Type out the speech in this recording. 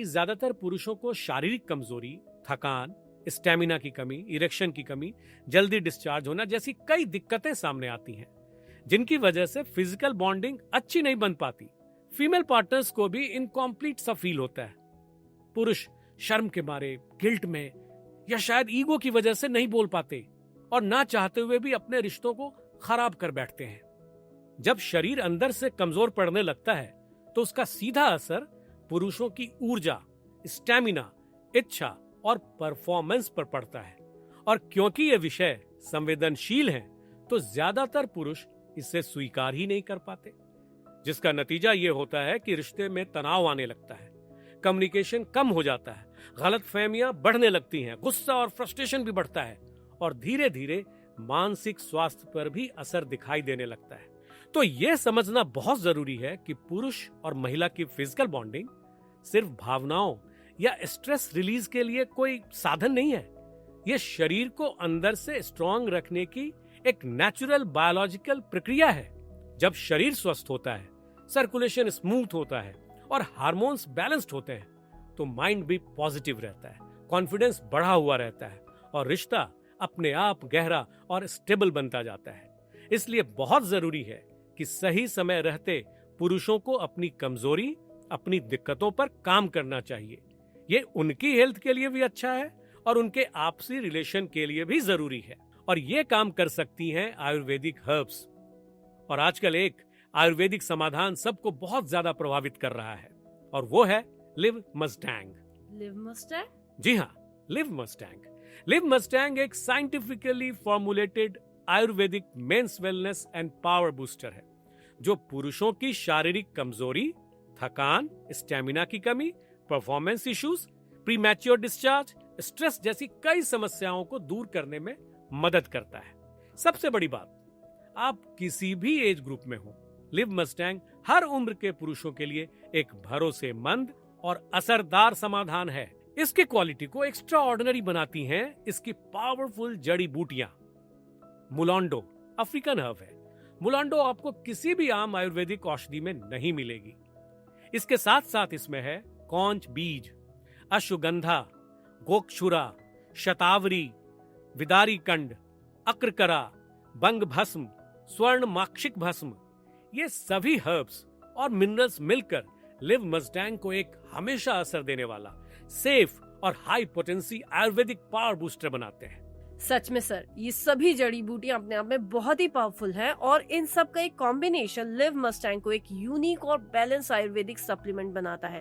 कि ज्यादातर पुरुषों को शारीरिक कमजोरी, थकान, स्टेमिना की कमी, इरेक्शन की कमी, जल्दी डिस्चार्ज होना जैसी कई दिक्कतें सामने आती हैं, जिनकी वजह से फिजिकल बॉन्डिंग अच्छी नहीं बन पाती। फीमेल पार्टनर्स को भी इनकम्प्लीट सा फील होता है। पुरुष शर्म के मारे, गिल्ट में या शायद ईगो की वजह से नहीं बोल पाते और ना चाहते हुए भी अपने रिश्तों को खराब कर बैठते हैं। जब शरीर अंदर से कमजोर पड़ने लगता है तो उसका सीधा असर पुरुषों की ऊर्जा, स्टेमिना, इच्छा और परफॉर्मेंस पर पड़ता है। और क्योंकि ये विषय संवेदनशील हैं, तो ज्यादातर पुरुष इसे स्वीकार ही नहीं कर पाते, जिसका नतीजा ये होता है कि रिश्ते में तनाव आने लगता है, कम्युनिकेशन कम हो जाता है, गलतफहमियां बढ़ने लगती हैं, गुस्सा और फ्रस्ट्रेशन भी बढ़ता है और धीरे धीरे मानसिक स्वास्थ्य पर भी असर दिखाई देने लगता है। तो यह समझना बहुत जरूरी है कि पुरुष और महिला की फिजिकल बॉन्डिंग सिर्फ भावनाओं या स्ट्रेस रिलीज के लिए कोई साधन नहीं है। यह शरीर को अंदर से स्ट्रांग रखने की एक नेचुरल बायोलॉजिकल प्रक्रिया है। जब शरीर स्वस्थ होता है, सर्कुलेशन स्मूथ होता है और हार्मोन्स बैलेंस्ड होते हैं, तो माइंड भी पॉजिटिव रहता है, कॉन्फिडेंस बढ़ा हुआ रहता है और रिश्ता अपने आप गहरा और स्टेबल बनता जाता है। इसलिए बहुत जरूरी है कि सही समय रहते पुरुषों को अपनी कमजोरी, अपनी दिक्कतों पर काम करना चाहिए। ये उनकी हेल्थ के लिए भी अच्छा है और उनके आपसी रिलेशन के लिए भी जरूरी है। और ये काम कर सकती हैं आयुर्वेदिक हर्ब्स। और आजकल एक आयुर्वेदिक समाधान सबको बहुत ज्यादा प्रभावित कर रहा है और वो है लिव मस्टैंग। Liv Mustang? जी हाँ, लिव मस्टैंग। लिव मस्टैंग एक scientifically formulated ayurvedic men's wellness and power booster है, जो पुरुषों की शारीरिक कमजोरी, थकान, स्टेमिना की कमी, performance issues, premature discharge, stress जैसी कई समस्याओं को दूर करने में मदद करता है। सबसे बड़ी बात, आप किसी भी एज ग्रुप में हो, लिव मस्टैंग हर उम्र के पुरुषों के लिए एक भरोसेमंद और असरदार समाधान है। इसकी क्वालिटी को एक्स्ट्रा ऑर्डिनरी बनाती हैं इसकी पावरफुल जड़ी बूटियां। मुलांडो अफ्रीकन हर्ब है। मुलांडो आपको किसी भी आम आयुर्वेदिक औषधि में नहीं मिलेगी। इसके साथ साथ इसमें है कौंच बीज, अश्वगंधा, गोक्षुरा, शतावरी, विदारी कंड, अक्रकरा, बंग भस्म, स्वर्ण माक्षिक भस्म, ये सभी हर्ब्स और मिनरल्स मिलकर लिव मस्टैंग को एक हमेशा असर देने वाला, सेफ और high potency Ayurvedic power booster बनाते हैं। सच में सर, ये सभी जड़ी बूटियां अपने आप में बहुत ही पावरफुल हैं और इन सब का एक कॉम्बिनेशन लिव मस्टैंग को एक यूनिक और बैलेंस आयुर्वेदिक सप्लीमेंट बनाता है।